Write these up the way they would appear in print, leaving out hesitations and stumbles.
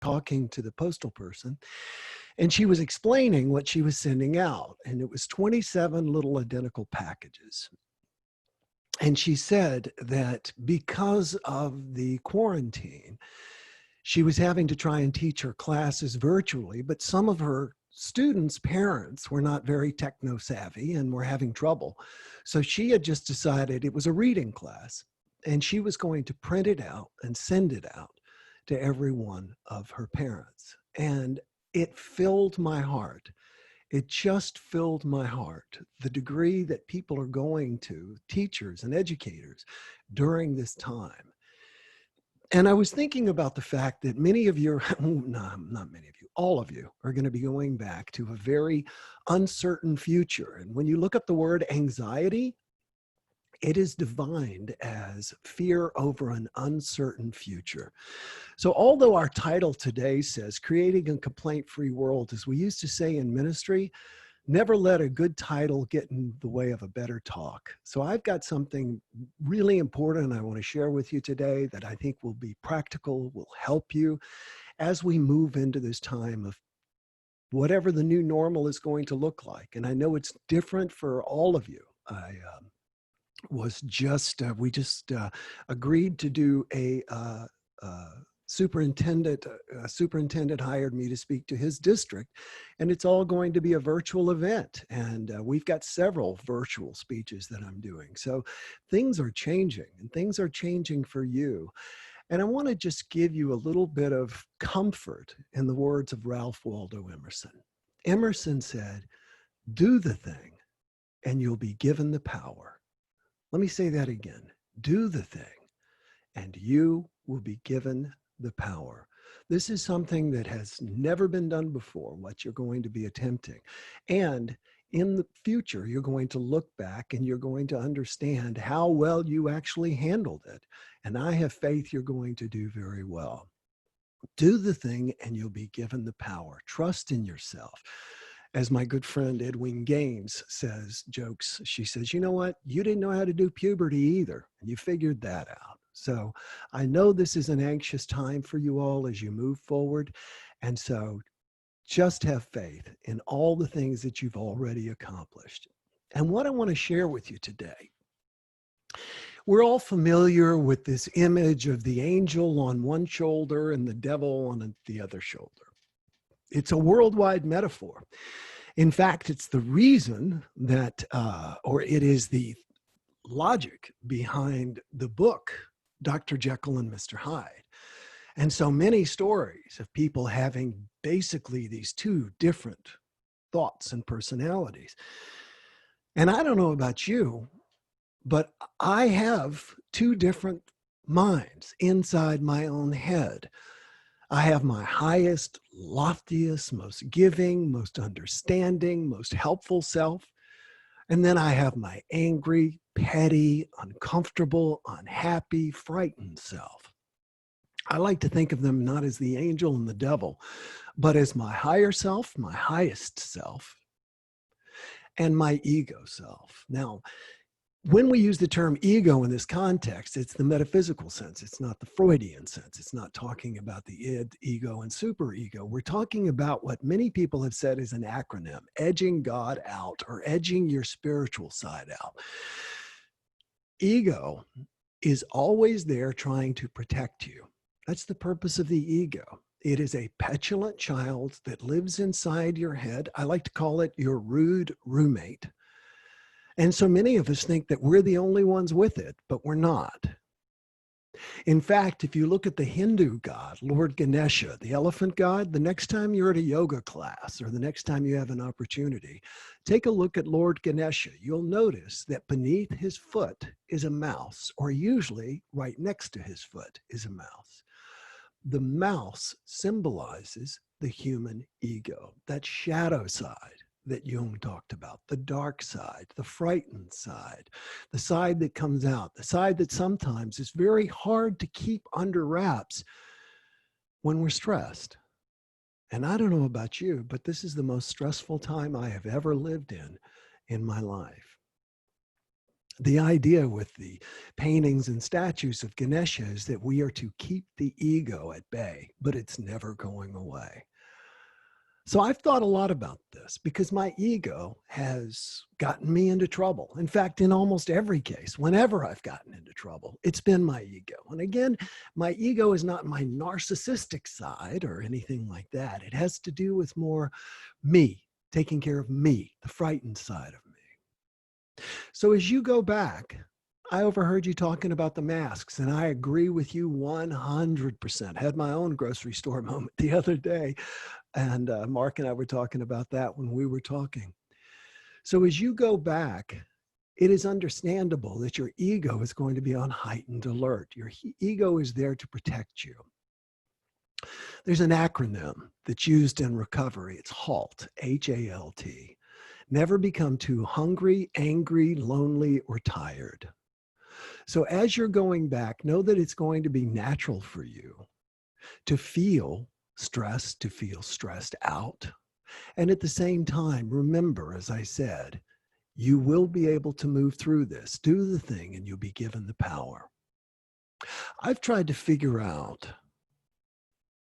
talking to the postal person, and she was explaining what she was sending out. And it was 27 little identical packages. And she said that because of the quarantine, she was having to try and teach her classes virtually, but some of her students' parents were not very techno savvy and were having trouble. So she had just decided it was a reading class, and she was going to print it out and send it out to every one of her parents. And it filled my heart. It just filled my heart, the degree that people are going to, teachers and educators, during this time. And I was thinking about the fact that many of you, no, not many of you, all of you are going to be going back to a very uncertain future. And when you look up the word anxiety, it is defined as fear over an uncertain future. So although our title today says creating a complaint-free world, as we used to say in ministry, never let a good title get in the way of a better talk. So I've got something really important I want to share with you today that I think will be practical, will help you as we move into this time of whatever the new normal is going to look like. And I know it's different for all of you. We just agreed to do superintendent hired me to speak to his district, and it's all going to be a virtual event. And we've got several virtual speeches that I'm doing. So things are changing, and things are changing for you. And I want to just give you a little bit of comfort in the words of Ralph Waldo Emerson. Emerson said, "Do the thing and you'll be given the power." Let me say that again. Do the thing and you will be given the power. This is something that has never been done before, what you're going to be attempting. And in the future, you're going to look back and you're going to understand how well you actually handled it. And I have faith you're going to do very well. Do the thing and you'll be given the power. Trust in yourself. As my good friend Edwin Gaines jokes, she says, you know what? You didn't know how to do puberty either, and you figured that out. So I know this is an anxious time for you all as you move forward. And so just have faith in all the things that you've already accomplished. And what I want to share with you today, we're all familiar with this image of the angel on one shoulder and the devil on the other shoulder. It's a worldwide metaphor. In fact, it's the reason that, or it is the logic behind the book, Dr. Jekyll and Mr. Hyde. And so many stories of people having basically these two different thoughts and personalities. And I don't know about you, but I have two different minds inside my own head. I have my highest, loftiest, most giving, most understanding, most helpful self. And then I have my angry, petty, uncomfortable, unhappy, frightened self. I like to think of them not as the angel and the devil, but as my higher self, my highest self, and my ego self. Now, when we use the term ego in this context, it's the metaphysical sense. It's not the Freudian sense. It's not talking about the id, ego, and superego. We're talking about what many people have said is an acronym, edging God out or edging your spiritual side out. Ego is always there trying to protect you. That's the purpose of the ego. It is a petulant child that lives inside your head. I like to call it your rude roommate. And so many of us think that we're the only ones with it, but we're not. In fact, if you look at the Hindu god, Lord Ganesha, the elephant god, the next time you're at a yoga class or the next time you have an opportunity, take a look at Lord Ganesha. You'll notice that beneath his foot is a mouse, or usually right next to his foot is a mouse. The mouse symbolizes the human ego, that shadow side that Jung talked about, the dark side, the frightened side, the side that comes out, the side that sometimes is very hard to keep under wraps when we're stressed. And I don't know about you, but this is the most stressful time I have ever lived in my life. The idea with the paintings and statues of Ganesha is that we are to keep the ego at bay, but it's never going away. So I've thought a lot about this because my ego has gotten me into trouble. In fact, in almost every case, whenever I've gotten into trouble, it's been my ego. And again, my ego is not my narcissistic side or anything like that. It has to do with more me, taking care of me, the frightened side of me. So as you go back, I overheard you talking about the masks, and I agree with you 100%. Had my own grocery store moment the other day. And Mark and I were talking about that when we were talking. So as you go back, it is understandable that your ego is going to be on heightened alert. Your ego is there to protect you. There's an acronym that's used in recovery. It's HALT, H-A-L-T. Never become too hungry, angry, lonely, or tired. So as you're going back, know that it's going to be natural for you to feel stressed, to feel stressed out. And at the same time, remember, as I said, you will be able to move through this. Do the thing and you'll be given the power. I've tried to figure out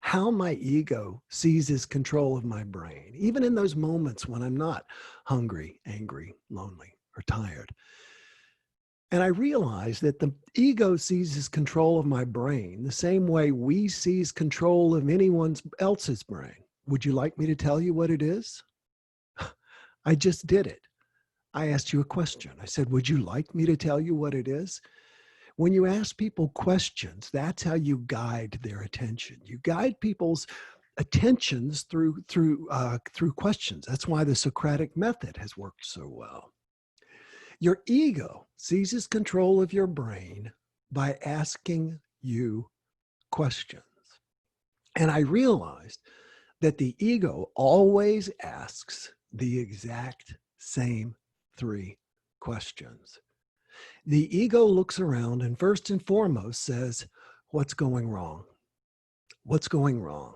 how my ego seizes control of my brain, even in those moments when I'm not hungry, angry, lonely, or tired. And I realized that the ego seizes control of my brain the same way we seize control of anyone else's brain. Would you like me to tell you what it is? I just did it. I asked you a question. I said, would you like me to tell you what it is? When you ask people questions, that's how you guide their attention. You guide people's attentions through questions. That's why the Socratic method has worked so well. Your ego seizes control of your brain by asking you questions. And I realized that the ego always asks the exact same 3 questions. The ego looks around and first and foremost says, what's going wrong? What's going wrong?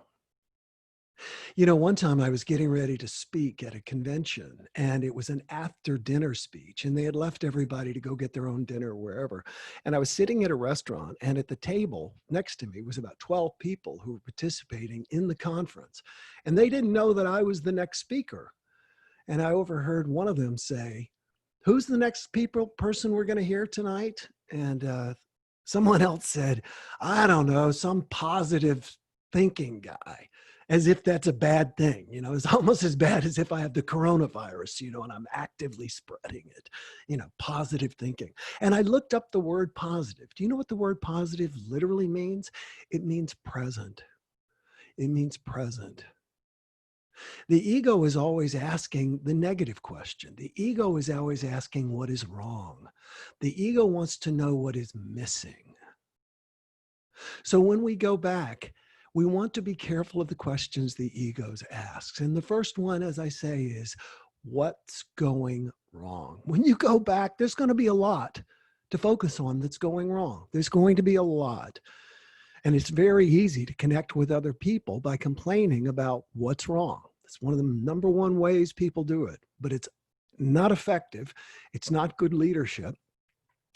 You know, one time I was getting ready to speak at a convention and it was an after dinner speech and they had left everybody to go get their own dinner wherever. And I was sitting at a restaurant and at the table next to me was about 12 people who were participating in the conference. And they didn't know that I was the next speaker. And I overheard one of them say, who's the next person we're going to hear tonight? And someone else said, I don't know, some positive thinking guy. As if that's a bad thing. You know, it's almost as bad as if I have the coronavirus, you know, and I'm actively spreading it, you know, positive thinking. And I looked up the word positive. Do you know what the word positive literally means? It means present. It means present. The ego is always asking the negative question. The ego is always asking what is wrong. The ego wants to know what is missing. So when we go back, we want to be careful of the questions the ego asks. And the first one, as I say, is what's going wrong? When you go back, there's going to be a lot to focus on that's going wrong. There's going to be a lot. And it's very easy to connect with other people by complaining about what's wrong. It's one of the number one ways people do it, but it's not effective. It's not good leadership.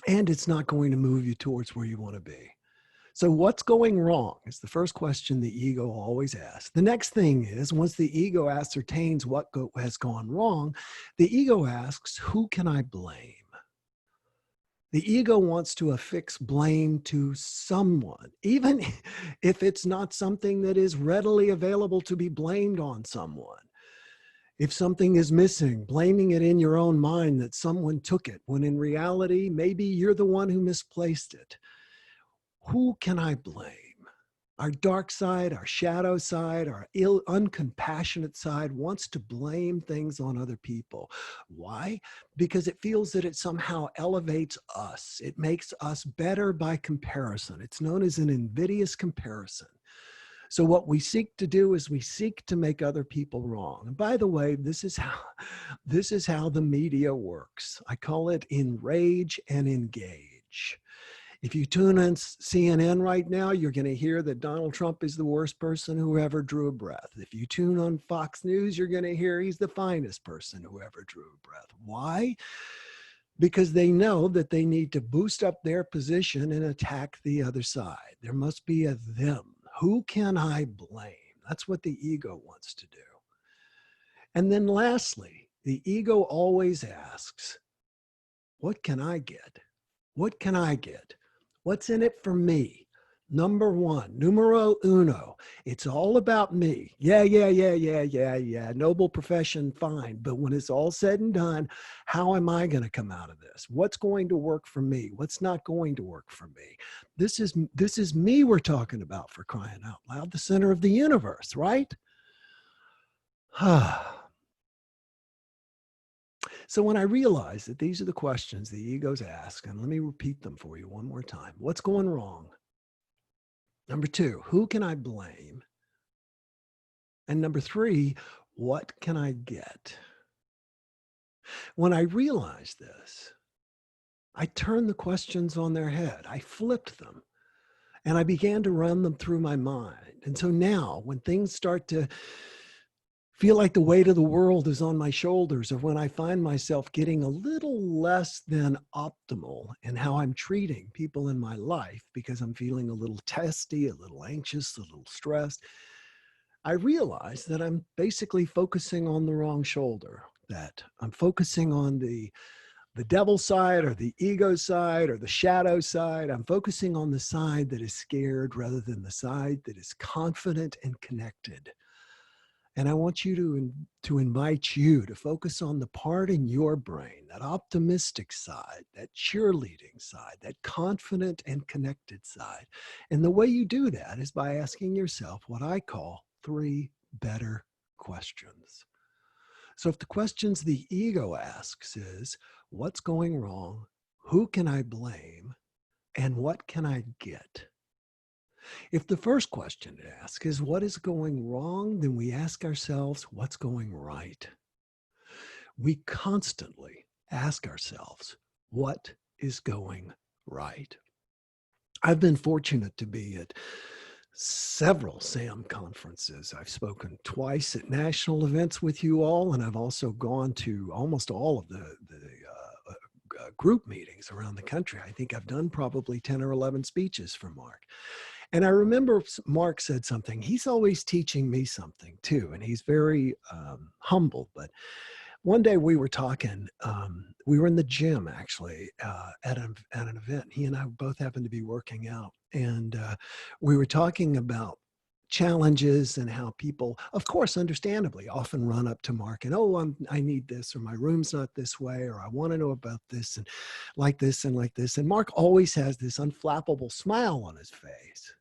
And it's not going to move you towards where you want to be. So what's going wrong is the first question the ego always asks. The next thing is, once the ego ascertains what has gone wrong, the ego asks, who can I blame? The ego wants to affix blame to someone, even if it's not something that is readily available to be blamed on someone. If something is missing, blaming it in your own mind that someone took it, when in reality, maybe you're the one who misplaced it. Who can I blame? Our dark side, our shadow side, our uncompassionate side wants to blame things on other people. Why? Because it feels that it somehow elevates us. It makes us better by comparison. It's known as an invidious comparison. So what we seek to do is we seek to make other people wrong. And by the way, this is how the media works. I call it enrage and engage. If you tune in CNN right now, you're going to hear that Donald Trump is the worst person who ever drew a breath. If you tune on Fox News, you're going to hear he's the finest person who ever drew a breath. Why? because they know that they need to boost up their position and attack the other side. There must be a them. Who can I blame? That's what the ego wants to do. And then lastly, the ego always asks, what can I get? What can I get? What's in it for me? Number one, numero uno. It's all about me. Yeah. Noble profession, fine. But when it's all said and done, how am I going to come out of this? What's going to work for me? What's not going to work for me? This is me we're talking about, for crying out loud, the center of the universe, right? So when I realized that these are the questions the egos ask, and let me repeat them for you one more time. What's going wrong? Number two, who can I blame? And number three, what can I get? When I realized this, I turned the questions on their head. I flipped them and I began to run them through my mind. And so now when things start to feel like the weight of the world is on my shoulders, or when I find myself getting a little less than optimal in how I'm treating people in my life because I'm feeling a little testy, a little anxious, a little stressed, I realize that I'm basically focusing on the wrong shoulder, that I'm focusing on the devil side or the ego side or the shadow side. I'm focusing on the side that is scared rather than the side that is confident and connected. And I want you to invite you to focus on the part in your brain, that optimistic side, that cheerleading side, that confident and connected side. And the way you do that is by asking yourself what I call 3 better questions. So if the questions the ego asks is, what's going wrong? Who can I blame? And what can I get? If the first question to ask is what is going wrong, then we ask ourselves what's going right. We constantly ask ourselves what is going right. I've been fortunate to be at several SAM conferences. I've spoken twice at national events with you all, and I've also gone to almost all of the group meetings around the country. I think I've done probably 10 or 11 speeches for Mark. And I remember Mark said something. He's always teaching me something too, and he's very humble. But one day we were talking, we were in the gym actually at an event. He and I both happened to be working out. And we were talking about challenges and how people, of course, understandably, often run up to Mark and, oh, I need this, or my room's not this way, or I want to know about this and like this and like this. And Mark always has this unflappable smile on his face.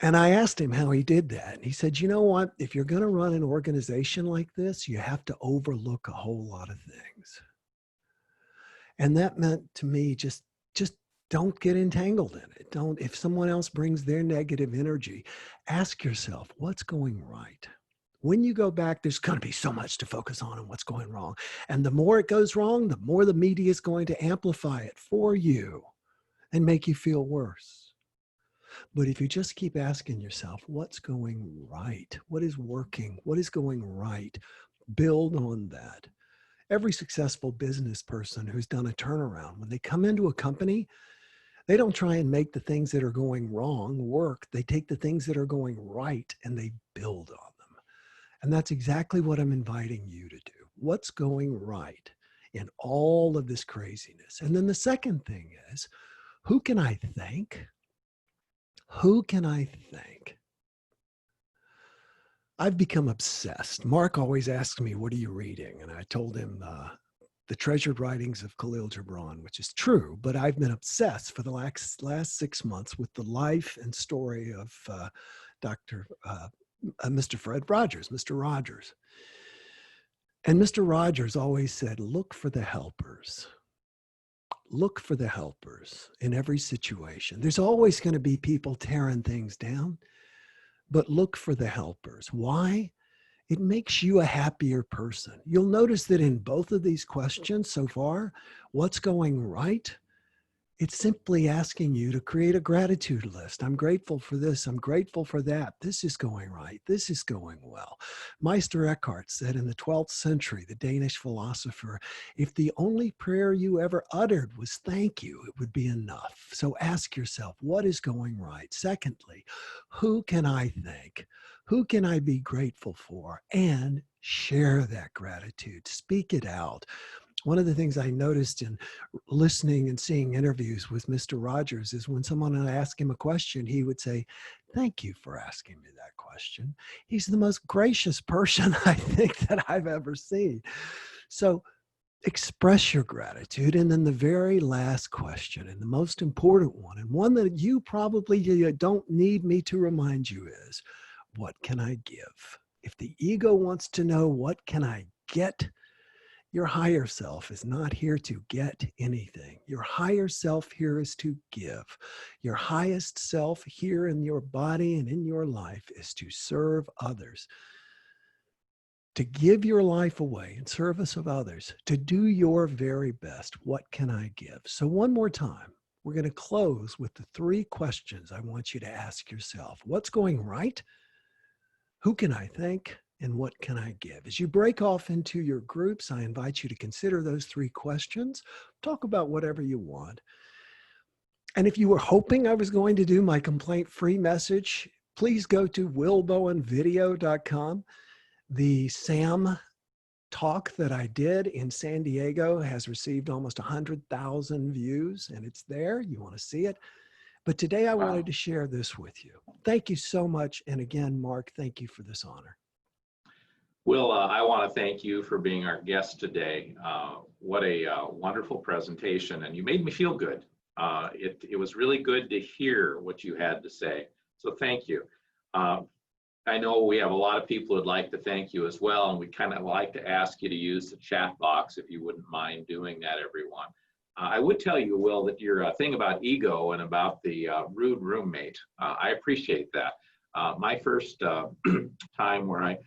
And I asked him how he did that. And he said, you know what? If you're going to run an organization like this, you have to overlook a whole lot of things. And that meant to me, just don't get entangled in it. Don't, if someone else brings their negative energy, ask yourself, what's going right? When you go back, there's going to be so much to focus on and what's going wrong. And the more it goes wrong, the more the media is going to amplify it for you and make you feel worse. But if you just keep asking yourself, what's going right? What is working? What is going right? Build on that. Every successful business person who's done a turnaround, when they come into a company, they don't try and make the things that are going wrong work. They take the things that are going right and they build on them. And that's exactly what I'm inviting you to do. What's going right in all of this craziness? And then the second thing is, who can I thank? Who can I thank? I've become obsessed. Mark always asks me, what are you reading? And I told him the treasured writings of Khalil Gibran, which is true, but I've been obsessed for the last 6 months with the life and story of Mr. Fred Rogers, Mr. Rogers. And Mr. Rogers always said, look for the helpers. Look for the helpers in every situation. There's always going to be people tearing things down, but look for the helpers. Why? It makes you a happier person. You'll notice that in both of these questions so far, what's going right It's simply asking you to create a gratitude list. I'm grateful for this. I'm grateful for that. This is going right. This is going well. Meister Eckhart said in the 12th century, the Danish philosopher, if the only prayer you ever uttered was thank you, it would be enough. So ask yourself, what is going right? Secondly, who can I thank? Who can I be grateful for? And share that gratitude. Speak it out. One of the things I noticed in listening and seeing interviews with Mr. Rogers is when someone would ask him a question, he would say, "Thank you for asking me that question." He's the most gracious person I think that I've ever seen. So express your gratitude. And then the very last question, and the most important one, and one that you probably don't need me to remind you, is what can I give? If the ego wants to know what can I get, your higher self is not here to get anything. Your higher self here is to give. Your highest self here in your body and in your life is to serve others, to give your life away in service of others, to do your very best. What can I give? So one more time, we're going to close with the 3 questions I want you to ask yourself. What's going right? Who can I thank? And what can I give? As you break off into your groups, I invite you to consider those 3 questions. Talk about whatever you want. And if you were hoping I was going to do my complaint-free message, please go to willbowenvideo.com. The SAM talk that I did in San Diego has received almost 100,000 views, and it's there. You want to see it. But today I wanted to share this with you. Thank you so much. And again, Mark, thank you for this honor. Will, I want to thank you for being our guest today. What a wonderful presentation, and you made me feel good. It was really good to hear what you had to say, so thank you. I know we have a lot of people who'd like to thank you as well, and we kind of like to ask you to use the chat box if you wouldn't mind doing that, everyone. I would tell you, Will, that your thing about ego and about the rude roommate, I appreciate that. My first time where I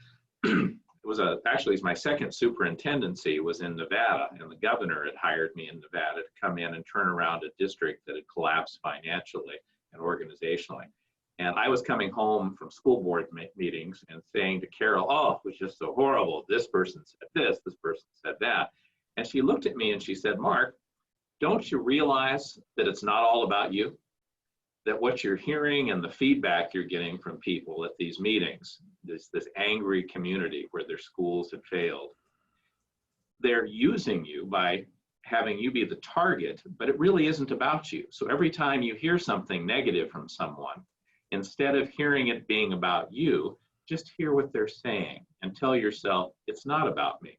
actually it's my second superintendency was in Nevada, and the governor had hired me in Nevada to come in and turn around a district that had collapsed financially and organizationally. And I was coming home from school board meetings and saying to Carol, "Oh, it was just so horrible. This person said this person said that." And she looked at me and she said, "Mark, don't you realize that it's not all about you? That what you're hearing and the feedback you're getting from people at these meetings, this angry community where their schools had failed, they're using you by having you be the target, but it really isn't about you. So every time you hear something negative from someone, instead of hearing it being about you, just hear what they're saying and tell yourself, it's not about me."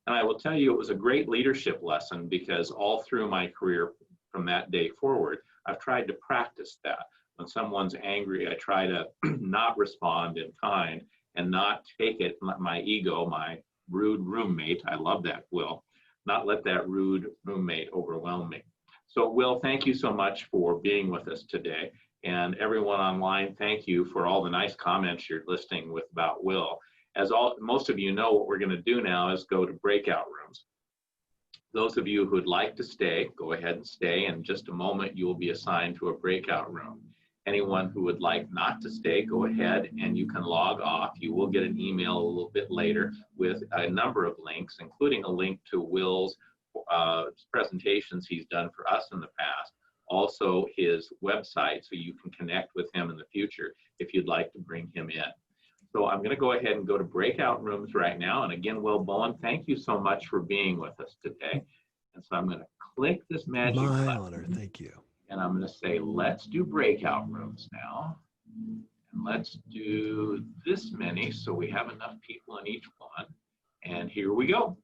And I will tell you, it was a great leadership lesson, because all through my career from that day forward, I've tried to practice that. When someone's angry, I try to not respond in kind and not take it, my ego, my rude roommate, I love that, Will, not let that rude roommate overwhelm me. So Will, thank you so much for being with us today. And everyone online, thank you for all the nice comments you're listing with about Will. As most of you know, what we're going to do now is go to breakout rooms. Those of you who'd like to stay, go ahead and stay. In just a moment, you will be assigned to a breakout room. Anyone who would like not to stay, go ahead and you can log off. You will get an email a little bit later with a number of links, including a link to Will's presentations he's done for us in the past. Also his website, so you can connect with him in the future if you'd like to bring him in. So I'm going to go ahead and go to breakout rooms right now. And again, Will Bowen, thank you so much for being with us today. And so I'm going to click this magic button. My honor. Thank you. And I'm going to say, let's do breakout rooms now. And let's do this many so we have enough people in each one. And here we go.